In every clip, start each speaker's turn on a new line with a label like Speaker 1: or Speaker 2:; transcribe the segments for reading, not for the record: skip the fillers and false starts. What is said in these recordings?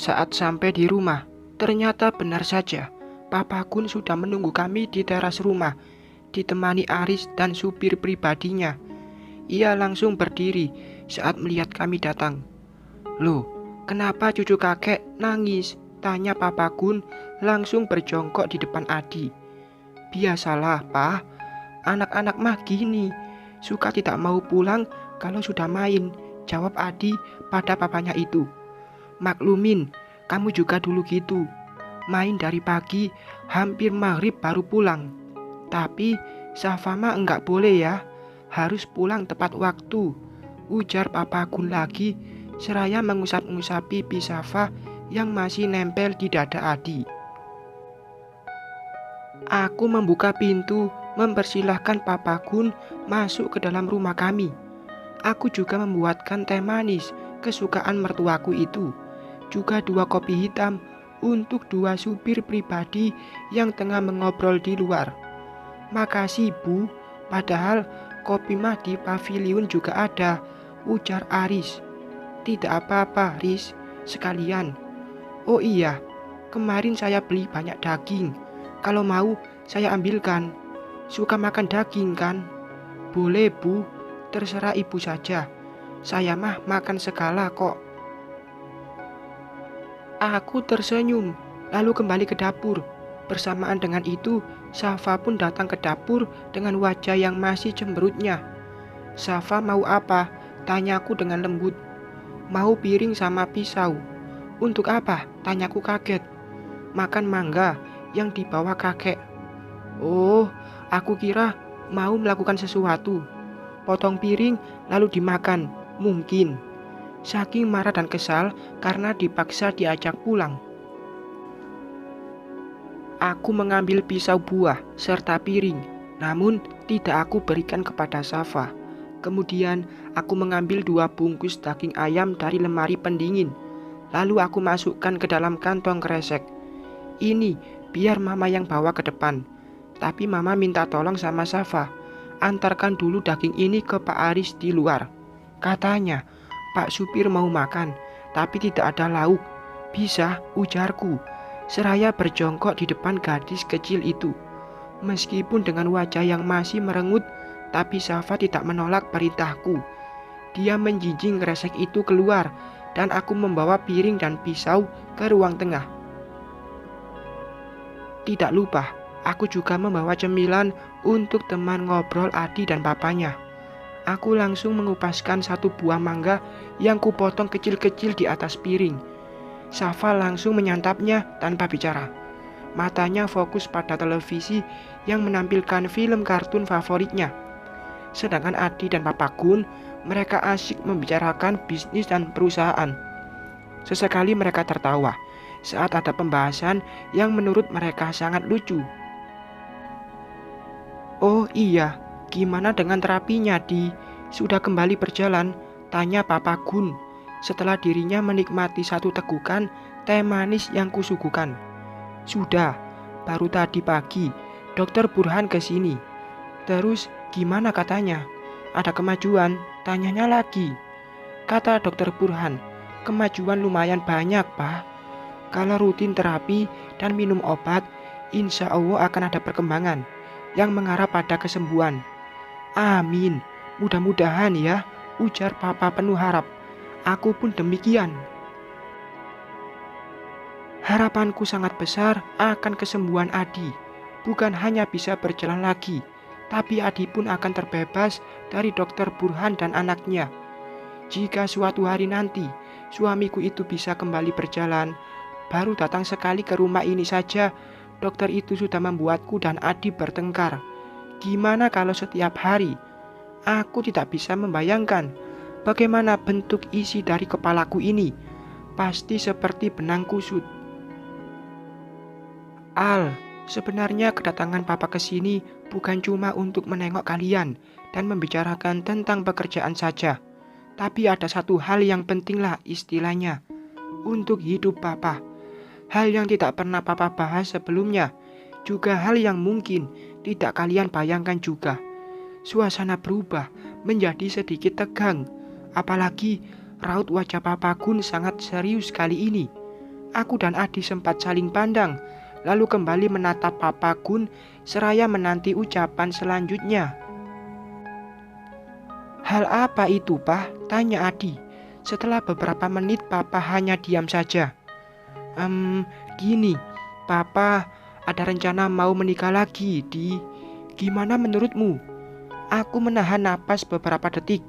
Speaker 1: Saat sampai di rumah, ternyata benar saja, Papa Gun sudah menunggu kami di teras rumah, ditemani Aris dan supir pribadinya. Ia langsung berdiri saat melihat kami datang. "Loh, kenapa cucu kakek nangis?" tanya Papa Gun langsung berjongkok di depan Adi. "Biasalah, Pak. Anak-anak mah gini, suka tidak mau pulang kalau sudah main," jawab Adi pada papanya itu. "Maklumin, kamu juga dulu gitu. Main dari pagi, hampir maghrib baru pulang. Tapi Safa mah enggak boleh ya, harus pulang tepat waktu," ujar Papa Gun lagi, seraya mengusap-ngusapi pipi Safa yang masih nempel di dada Adi. Aku membuka pintu, mempersilahkan Papa Gun masuk ke dalam rumah kami. Aku juga membuatkan teh manis kesukaan mertuaku itu, juga 2 kopi hitam untuk 2 supir pribadi yang tengah mengobrol di luar. "Makasih, Bu, padahal kopi mah di pavilion juga ada," ujar Aris. "Tidak apa-apa, Riz, sekalian. Oh iya, kemarin saya beli banyak daging. Kalau mau, saya ambilkan. Suka makan daging kan?" "Boleh, Bu, terserah Ibu saja. Saya mah makan segala kok." Aku tersenyum, lalu kembali ke dapur. Bersamaan dengan itu, Safa pun datang ke dapur dengan wajah yang masih cemberutnya. "Safa mau apa?" tanyaku dengan lembut. "Mau piring sama pisau." "Untuk apa?" tanyaku kaget. "Makan mangga yang dibawa kakek." "Oh, aku kira mau melakukan sesuatu. Potong piring lalu dimakan, mungkin." Saking marah dan kesal karena dipaksa diajak pulang, aku mengambil pisau buah serta piring, namun tidak aku berikan kepada Safa. Kemudian aku mengambil 2 bungkus daging ayam dari lemari pendingin, lalu aku masukkan ke dalam kantong kresek. "Ini biar Mama yang bawa ke depan." Tapi Mama minta tolong sama Safa, "Antarkan dulu daging ini ke Pak Aris di luar." Katanya, "Pak supir mau makan, tapi tidak ada lauk." "Bisa," ujarku, seraya berjongkok di depan gadis kecil itu. Meskipun dengan wajah yang masih merengut, tapi Safa tidak menolak perintahku. Dia menjinjing kresek itu keluar, dan aku membawa piring dan pisau ke ruang tengah. Tidak lupa, aku juga membawa cemilan untuk teman ngobrol Adi dan papanya. Aku langsung mengupaskan 1 buah mangga yang kupotong kecil-kecil di atas piring. Safa langsung menyantapnya tanpa bicara. Matanya fokus pada televisi yang menampilkan film kartun favoritnya. Sedangkan Adi dan Papa Gun, mereka asyik membicarakan bisnis dan perusahaan. Sesekali mereka tertawa saat ada pembahasan yang menurut mereka sangat lucu. "Oh iya, gimana dengan terapinya, Di? Sudah kembali berjalan?" tanya Papa Gun setelah dirinya menikmati 1 tegukan teh manis yang kusuguhkan. "Sudah, baru tadi pagi Dokter Burhan ke sini." "Terus gimana katanya? Ada kemajuan?" tanyanya lagi. Kata Dokter Burhan, "Kemajuan lumayan banyak, Pak. Kalau rutin terapi dan minum obat, insya Allah akan ada perkembangan yang mengarah pada kesembuhan." "Amin, mudah-mudahan ya," ujar Papa penuh harap. Aku pun demikian. Harapanku sangat besar akan kesembuhan Adi. Bukan hanya bisa berjalan lagi, tapi Adi pun akan terbebas dari Dokter Burhan dan anaknya. Jika suatu hari nanti suamiku itu bisa kembali berjalan, baru datang sekali ke rumah ini saja, dokter itu sudah membuatku dan Adi bertengkar. Gimana kalau setiap hari? Aku tidak bisa membayangkan bagaimana bentuk isi dari kepalaku ini. Pasti seperti benang kusut. "Al, sebenarnya kedatangan Papa ke sini bukan cuma untuk menengok kalian dan membicarakan tentang pekerjaan saja. Tapi ada satu hal yang penting lah istilahnya, untuk hidup Papa. Hal yang tidak pernah Papa bahas sebelumnya, juga hal yang mungkin tidak kalian bayangkan juga." Suasana berubah menjadi sedikit tegang, apalagi raut wajah Papa Gun sangat serius kali ini. Aku dan Adi sempat saling pandang, lalu kembali menatap Papa Gun seraya menanti ucapan selanjutnya. "Hal apa itu, Pak?" tanya Adi. Setelah beberapa menit Papa hanya diam saja. Gini, Papa ada rencana mau menikah lagi, Di. Gimana menurutmu?" Aku menahan napas beberapa detik.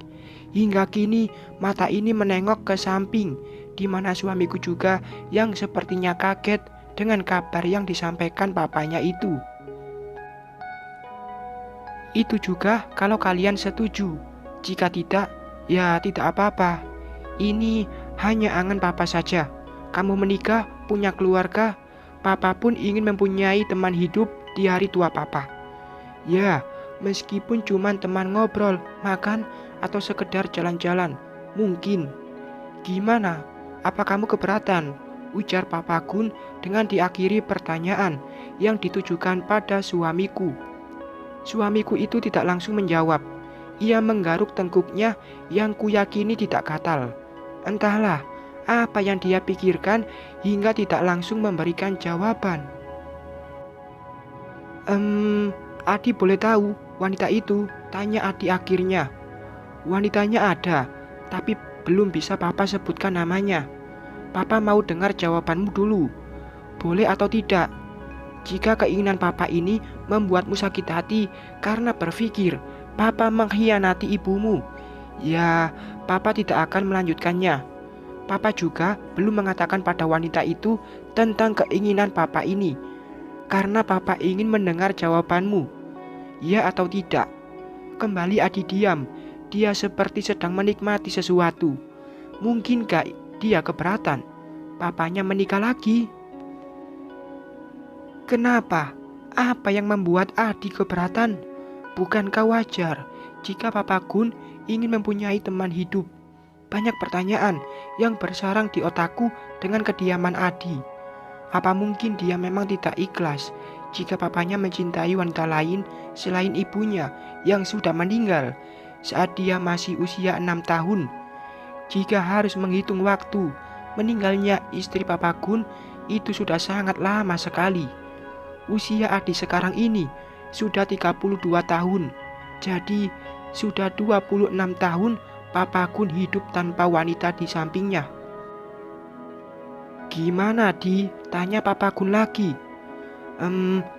Speaker 1: Hingga kini mata ini menengok ke samping, di mana suamiku juga yang sepertinya kaget dengan kabar yang disampaikan papanya itu. "Itu juga kalau kalian setuju. Jika tidak, ya tidak apa-apa. Ini hanya angan Papa saja. Kamu menikah, punya keluarga. Papa pun ingin mempunyai teman hidup di hari tua Papa. Ya, meskipun cuma teman ngobrol, makan, atau sekedar jalan-jalan. Mungkin. Gimana? Apa kamu keberatan?" ujar Papa Gun dengan diakhiri pertanyaan yang ditujukan pada suamiku. Suamiku itu tidak langsung menjawab. Ia menggaruk tengkuknya yang kuyakini tidak gatal. Entahlah apa yang dia pikirkan hingga tidak langsung memberikan jawaban. Adi boleh tahu wanita itu?" tanya Adi akhirnya. "Wanitanya ada, tapi belum bisa Papa sebutkan namanya. Papa mau dengar jawabanmu dulu. Boleh atau tidak? Jika keinginan Papa ini membuatmu sakit hati karena berpikir Papa mengkhianati ibumu, ya Papa tidak akan melanjutkannya. Papa juga belum mengatakan pada wanita itu tentang keinginan Papa ini, karena Papa ingin mendengar jawabanmu, ya atau tidak." Kembali Adi diam. Dia seperti sedang menikmati sesuatu. Mungkin gak dia keberatan papanya menikah lagi? Kenapa? Apa yang membuat Adi keberatan? Bukankah wajar jika Papa Gun ingin mempunyai teman hidup? Banyak pertanyaan yang bersarang di otakku dengan kediaman Adi. Apa mungkin dia memang tidak ikhlas jika papanya mencintai wanita lain selain ibunya yang sudah meninggal saat dia masih usia 6 tahun? Jika harus menghitung waktu meninggalnya istri Papa Gun, itu sudah sangat lama sekali. Usia Adi sekarang ini sudah 32 tahun. Jadi sudah 26 tahun Papa Gun hidup tanpa wanita di sampingnya. "Gimana, Di?" tanya Papa Gun lagi.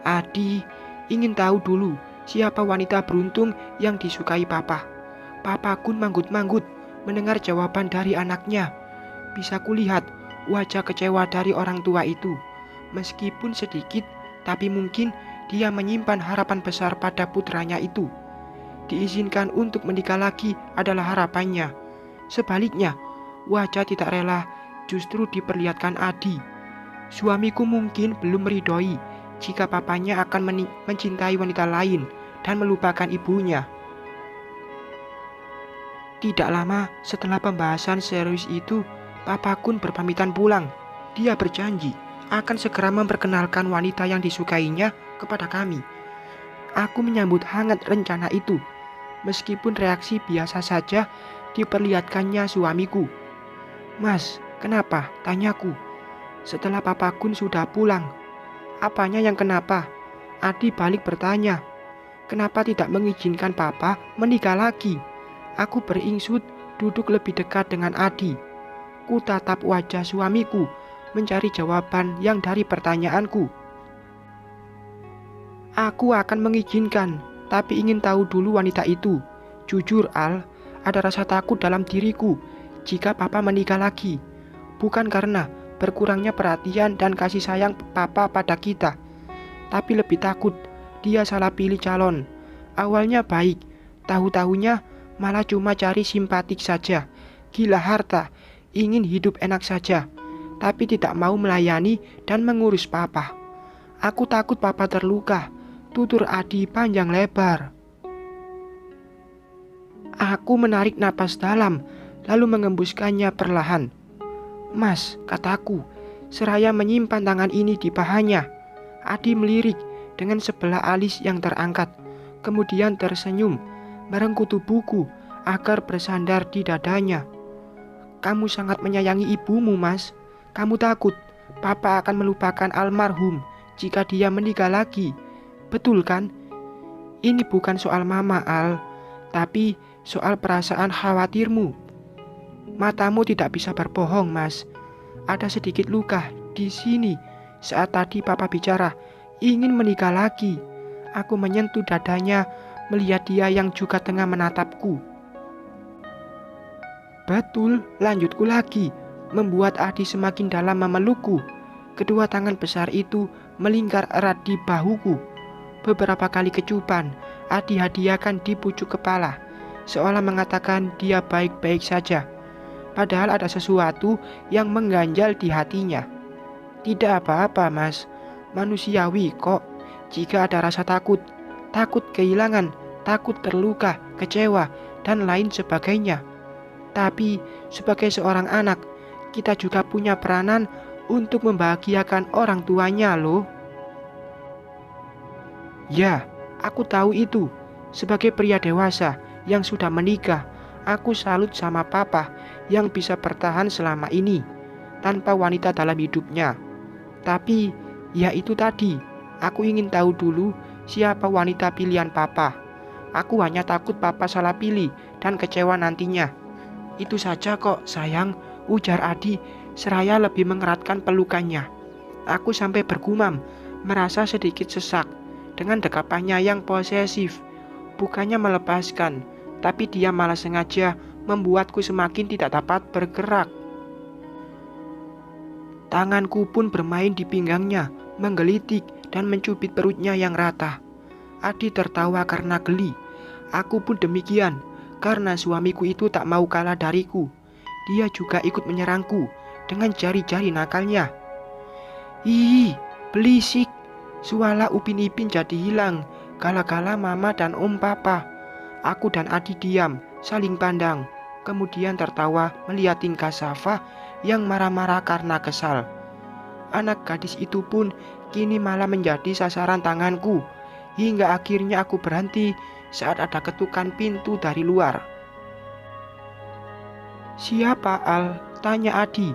Speaker 1: Adi ingin tahu dulu siapa wanita beruntung yang disukai Papa." Papa Gun manggut-manggut mendengar jawaban dari anaknya. Bisa kulihat wajah kecewa dari orang tua itu. Meskipun sedikit, tapi mungkin dia menyimpan harapan besar pada putranya itu. Diizinkan untuk menikah lagi adalah harapannya. Sebaliknya, wajah tidak rela justru diperlihatkan Adi. Suamiku mungkin belum meridhoi jika papanya akan mencintai wanita lain dan melupakan ibunya. Tidak lama setelah pembahasan serius itu, Papa Gun berpamitan pulang. Dia berjanji akan segera memperkenalkan wanita yang disukainya kepada kami. Aku menyambut hangat rencana itu, meskipun reaksi biasa saja diperlihatkannya suamiku. "Mas, kenapa?" tanyaku. Setelah Papa Gun sudah pulang. "Apanya yang kenapa?" Adi balik bertanya. "Kenapa tidak mengizinkan Papa menikah lagi?" Aku beringsut duduk lebih dekat dengan Adi. Ku tatap wajah suamiku, mencari jawaban yang dari pertanyaanku. "Aku akan mengizinkan, tapi ingin tahu dulu wanita itu. Jujur, Al, ada rasa takut dalam diriku jika Papa menikah lagi. Bukan karena berkurangnya perhatian dan kasih sayang Papa pada kita, tapi lebih takut dia salah pilih calon. Awalnya baik, tahu-tahunya malah cuma cari simpatik saja, gila harta, ingin hidup enak saja, tapi tidak mau melayani dan mengurus Papa. Aku takut Papa terluka," tutur Adi panjang lebar. Aku menarik napas dalam, lalu mengembuskannya perlahan. "Mas," kataku, seraya menyimpan tangan ini di pahanya. Adi melirik dengan sebelah alis yang terangkat, kemudian tersenyum, merengkuh tubuhku agar bersandar di dadanya. "Kamu sangat menyayangi ibumu, Mas. Kamu takut Papa akan melupakan almarhum jika dia menikah lagi. Betul kan? Ini bukan soal mama, Al, tapi soal perasaan khawatirmu. Matamu tidak bisa berbohong, Mas. Ada sedikit luka di sini saat tadi Papa bicara ingin menikah lagi. Aku menyentuh dadanya melihat dia yang juga tengah menatapku. Betul, lanjutku lagi, membuat Adi semakin dalam memelukku. Kedua tangan besar itu melingkar erat di bahuku. Beberapa kali kecupan, Adi hadiahkan di pucuk kepala, seolah mengatakan dia baik-baik saja. Padahal ada sesuatu yang mengganjal di hatinya. Tidak apa-apa, Mas. Manusiawi kok. Jika ada rasa takut, takut kehilangan, takut terluka, kecewa, dan lain sebagainya. Tapi sebagai seorang anak, kita juga punya peranan untuk membahagiakan orang tuanya loh. Ya, aku tahu itu. Sebagai pria dewasa yang sudah menikah, aku salut sama Papa yang bisa bertahan selama ini tanpa wanita dalam hidupnya. Tapi ya itu tadi, aku ingin tahu dulu siapa wanita pilihan Papa. Aku hanya takut Papa salah pilih dan kecewa nantinya. Itu saja kok sayang, ujar Adi seraya lebih mengeratkan pelukannya. Aku sampai bergumam, merasa sedikit sesak dengan dekapannya yang posesif. Bukannya melepaskan, tapi dia malah sengaja membuatku semakin tidak dapat bergerak. Tanganku pun bermain di pinggangnya, menggelitik dan mencubit perutnya yang rata. Adi tertawa karena geli. Aku pun demikian, karena suamiku itu tak mau kalah dariku. Dia juga ikut menyerangku dengan jari-jari nakalnya. Ih, belisik. Suara Upin Ipin jadi hilang, kala-kala Mama dan Om Papa. Aku dan Adi diam, saling pandang. Kemudian tertawa melihat tingkah Safa yang marah-marah karena kesal. Anak gadis itu pun kini malah menjadi sasaran tanganku, hingga akhirnya aku berhenti saat ada ketukan pintu dari luar. Siapa, Al? Tanya Adi.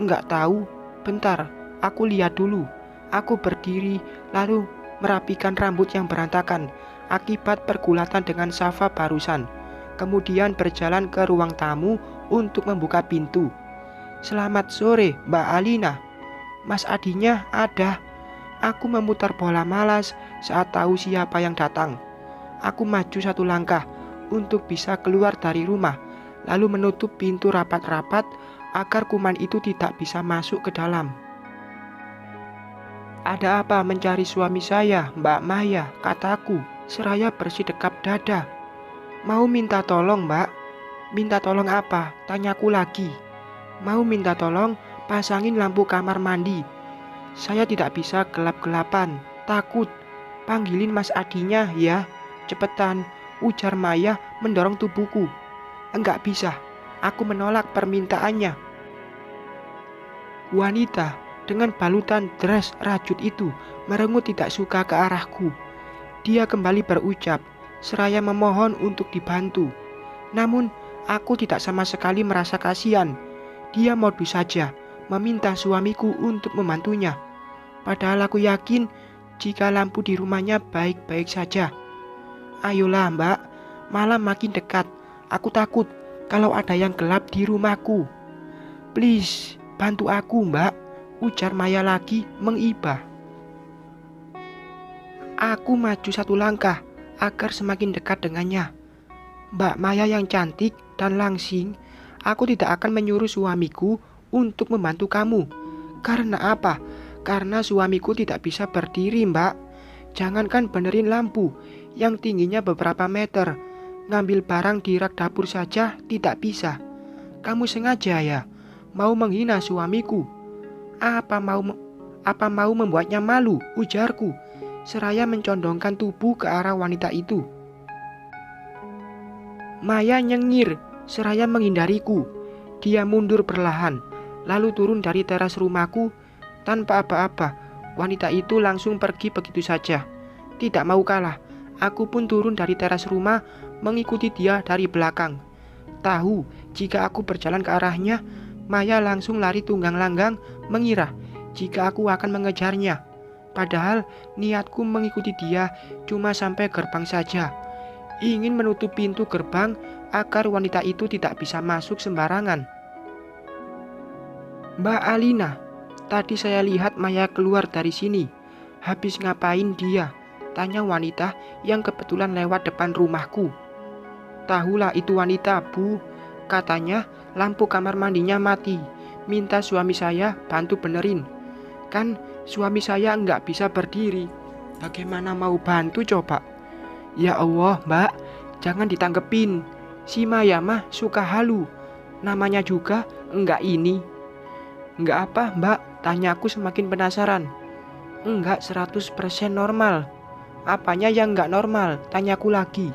Speaker 1: Enggak tahu. Bentar, aku lihat dulu. Aku berdiri lalu merapikan rambut yang berantakan akibat pergulatan dengan Safa barusan. Kemudian berjalan ke ruang tamu untuk membuka pintu. Selamat sore, Mbak Alina. Mas Adinya ada. Aku memutar bola malas saat tahu siapa yang datang. Aku maju satu langkah untuk bisa keluar dari rumah, lalu menutup pintu rapat-rapat agar kuman itu tidak bisa masuk ke dalam. Ada apa mencari suami saya, Mbak Maya, kataku, seraya bersidekap dada. Mau minta tolong, Mbak? Minta tolong apa? Tanyaku lagi. Mau minta tolong pasangin lampu kamar mandi. Saya tidak bisa gelap-gelapan, takut. Panggilin Mas Adinya ya, cepetan, ujar Maya mendorong tubuhku. Enggak bisa, aku menolak permintaannya. Wanita dengan balutan dress rajut itu merengut tidak suka ke arahku. Dia kembali berucap, seraya memohon untuk dibantu. Namun, aku tidak sama sekali merasa kasihan. Dia modus saja meminta suamiku untuk membantunya. Padahal aku yakin jika lampu di rumahnya baik-baik saja. Ayolah, Mbak, malam makin dekat. Aku takut kalau ada yang gelap di rumahku. Please, bantu aku, Mbak, ujar Maya lagi mengibah. Aku maju satu langkah agar semakin dekat dengannya. Mbak Maya yang cantik dan langsing, aku tidak akan menyuruh suamiku untuk membantu kamu. Karena apa? Karena suamiku tidak bisa berdiri, Mbak. Jangankan benerin lampu yang tingginya beberapa meter, ngambil barang di rak dapur saja tidak bisa. Kamu sengaja ya, mau menghina suamiku. Apa mau membuatnya malu, ujarku, seraya mencondongkan tubuh ke arah wanita itu. Maya nyengir, seraya menghindariku. Dia mundur perlahan, lalu turun dari teras rumahku tanpa apa-apa. Wanita itu langsung pergi begitu saja. Tidak mau kalah, aku pun turun dari teras rumah mengikuti dia dari belakang. Tahu, jika aku berjalan ke arahnya, Maya langsung lari tunggang langgang mengira jika aku akan mengejarnya. Padahal niatku mengikuti dia cuma sampai gerbang saja. Ingin menutup pintu gerbang agar wanita itu tidak bisa masuk sembarangan. Mbak Alina, tadi saya lihat Maya keluar dari sini. Habis ngapain dia? Tanya wanita yang kebetulan lewat depan rumahku. Tahulah itu wanita, Bu. Katanya lampu kamar mandinya mati. Minta suami saya bantu benerin. Kan suami saya nggak bisa berdiri. Bagaimana mau bantu coba? Ya Allah, Mbak, jangan ditanggepin. Si Maya mah suka halu. Namanya juga enggak ini. Enggak apa, Mbak? Tanyaku semakin penasaran. Enggak 100% normal. Apanya yang enggak normal? Tanyaku lagi.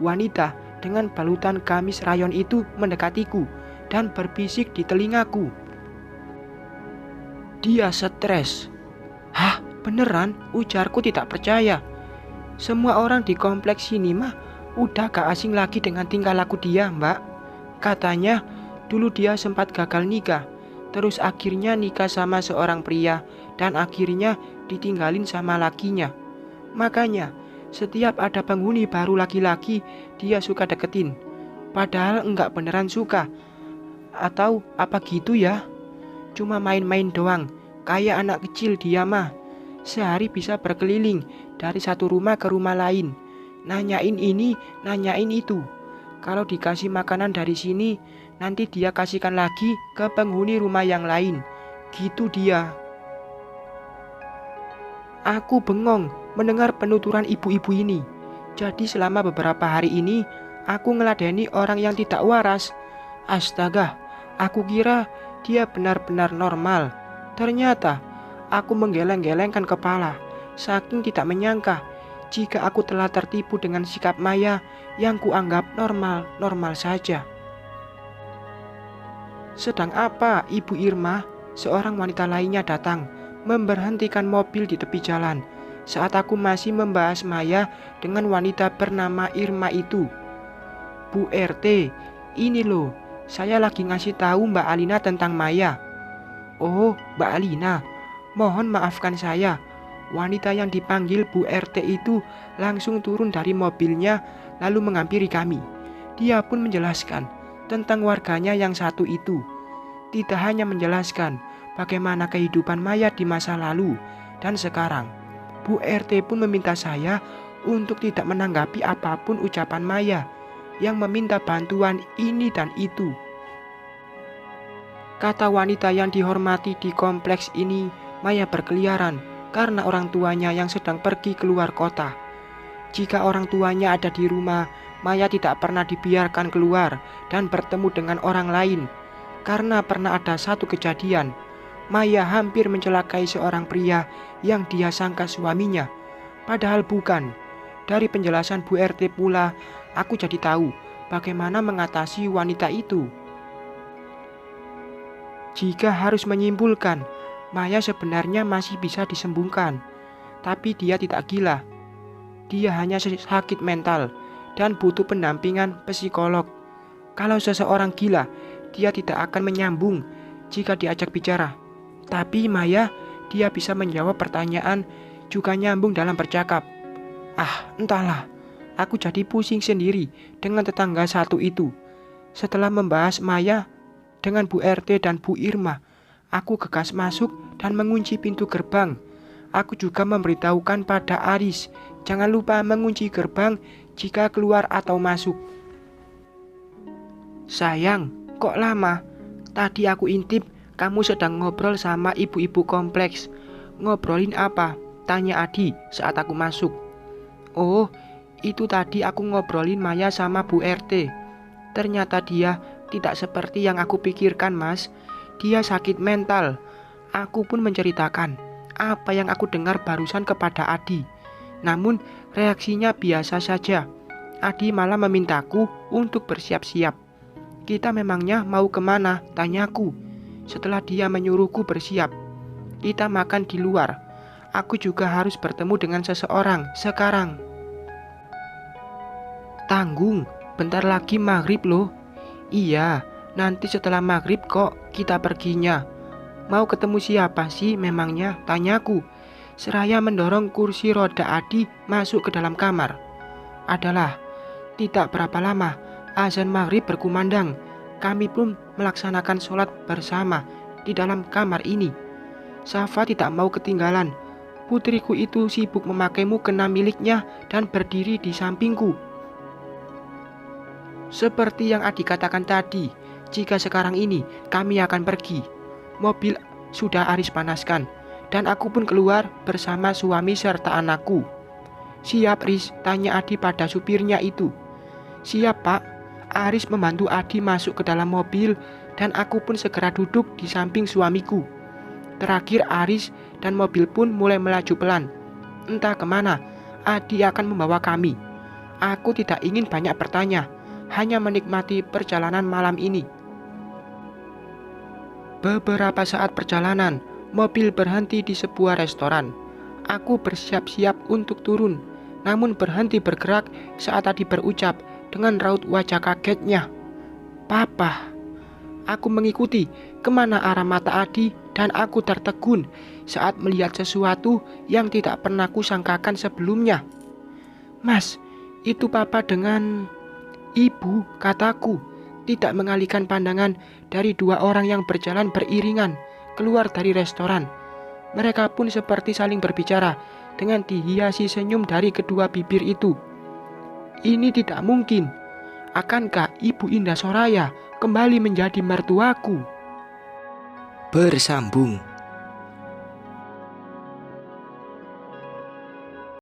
Speaker 1: Wanita dengan balutan gamis rayon itu mendekatiku dan berbisik di telingaku. Dia stres. Hah, beneran? Ujarku tidak percaya. Semua orang di kompleks sini mah udah gak asing lagi dengan tingkah laku dia, Mbak. Katanya dulu dia sempat gagal nikah, terus akhirnya nikah sama seorang pria dan akhirnya ditinggalin sama lakinya. Makanya setiap ada penghuni baru laki-laki dia suka deketin. Padahal enggak beneran suka. Atau apa gitu ya? Cuma main-main doang, kayak anak kecil dia mah. Sehari bisa berkeliling dari satu rumah ke rumah lain, nanyain ini, nanyain itu. Kalau dikasih makanan dari sini, nanti dia kasihkan lagi ke penghuni rumah yang lain. Gitu dia. Aku bengong mendengar penuturan ibu-ibu ini. Jadi selama beberapa hari ini, aku ngeladeni orang yang tidak waras. Astaga, aku kira dia benar-benar normal. Ternyata aku menggeleng-gelengkan kepala, saking tidak menyangka jika aku telah tertipu dengan sikap Maya yang kuanggap normal-normal saja. Sedang apa Ibu Irma? Seorang wanita lainnya datang, memberhentikan mobil di tepi jalan saat aku masih membahas Maya dengan wanita bernama Irma itu. Bu RT, ini loh, saya lagi ngasih tahu Mbak Alina tentang Maya. Oh, Mbak Alina, mohon maafkan saya. Wanita yang dipanggil Bu RT itu langsung turun dari mobilnya lalu menghampiri kami. Dia pun menjelaskan tentang warganya yang satu itu. Tidak hanya menjelaskan bagaimana kehidupan Maya di masa lalu dan sekarang. Bu RT pun meminta saya untuk tidak menanggapi apapun ucapan Maya yang meminta bantuan ini dan itu. Kata wanita yang dihormati di kompleks ini, Maya berkeliaran karena orang tuanya yang sedang pergi keluar kota. Jika orang tuanya ada di rumah, Maya tidak pernah dibiarkan keluar dan bertemu dengan orang lain. Karena pernah ada satu kejadian, Maya hampir mencelakai seorang pria yang dia sangka suaminya. Padahal bukan. Dari penjelasan Bu RT pula, aku jadi tahu bagaimana mengatasi wanita itu. Jika harus menyimpulkan, Maya sebenarnya masih bisa disembuhkan, tapi dia tidak gila. Dia hanya sakit mental dan butuh pendampingan psikolog. Kalau seseorang gila, dia tidak akan menyambung jika diajak bicara. Tapi Maya, dia bisa menjawab pertanyaan, juga nyambung dalam bercakap. Ah, entahlah, aku jadi pusing sendiri dengan tetangga satu itu. Setelah membahas Maya dengan Bu RT dan Bu Irma, aku gegas masuk dan mengunci pintu gerbang. Aku juga memberitahukan pada Aris, jangan lupa mengunci gerbang jika keluar atau masuk. Sayang, kok lama? Tadi aku intip kamu sedang ngobrol sama ibu-ibu kompleks. Ngobrolin apa? Tanya Adi saat aku masuk. Oh, itu tadi aku ngobrolin Maya sama Bu RT. Ternyata dia tidak seperti yang aku pikirkan, Mas. Dia sakit mental. Aku pun menceritakan apa yang aku dengar barusan kepada Adi. Namun reaksinya biasa saja. Adi malah memintaku untuk bersiap-siap. Kita memangnya mau kemana? Tanyaku. Setelah dia menyuruhku bersiap. Kita makan di luar. Aku juga harus bertemu dengan seseorang sekarang. Tanggung, bentar lagi maghrib loh. Iya, nanti setelah maghrib kok kita perginya. Mau ketemu siapa sih memangnya? Tanyaku. Seraya mendorong kursi roda Adi masuk ke dalam kamar. Adalah, tidak berapa lama, azan maghrib berkumandang. Kami pun melaksanakan sholat bersama di dalam kamar ini. Safa tidak mau ketinggalan. Putriku itu sibuk memakai mukena miliknya dan berdiri di sampingku. Seperti yang Adi katakan tadi, jika sekarang ini kami akan pergi, mobil sudah Aris panaskan, dan aku pun keluar bersama suami serta anakku. Siap, Riz? Tanya Adi pada supirnya itu. Siap, Pak. Aris membantu Adi masuk ke dalam mobil, dan aku pun segera duduk di samping suamiku. Terakhir Aris dan mobil pun mulai melaju pelan. Entah kemana, Adi akan membawa kami. Aku tidak ingin banyak bertanya, hanya menikmati perjalanan malam ini. Beberapa saat perjalanan, mobil berhenti di sebuah restoran. Aku bersiap-siap untuk turun, namun berhenti bergerak saat Adi berucap dengan raut wajah kagetnya. Papa. Aku mengikuti kemana arah mata Adi dan aku tertegun saat melihat sesuatu yang tidak pernah kusangkakan sebelumnya. Mas, itu Papa dengan Ibu, kataku, tidak mengalihkan pandangan dari dua orang yang berjalan beriringan keluar dari restoran. Mereka pun seperti saling berbicara dengan dihiasi senyum dari kedua bibir itu. Ini tidak mungkin. Akankah Ibu Indah Soraya kembali menjadi mertuaku? Bersambung.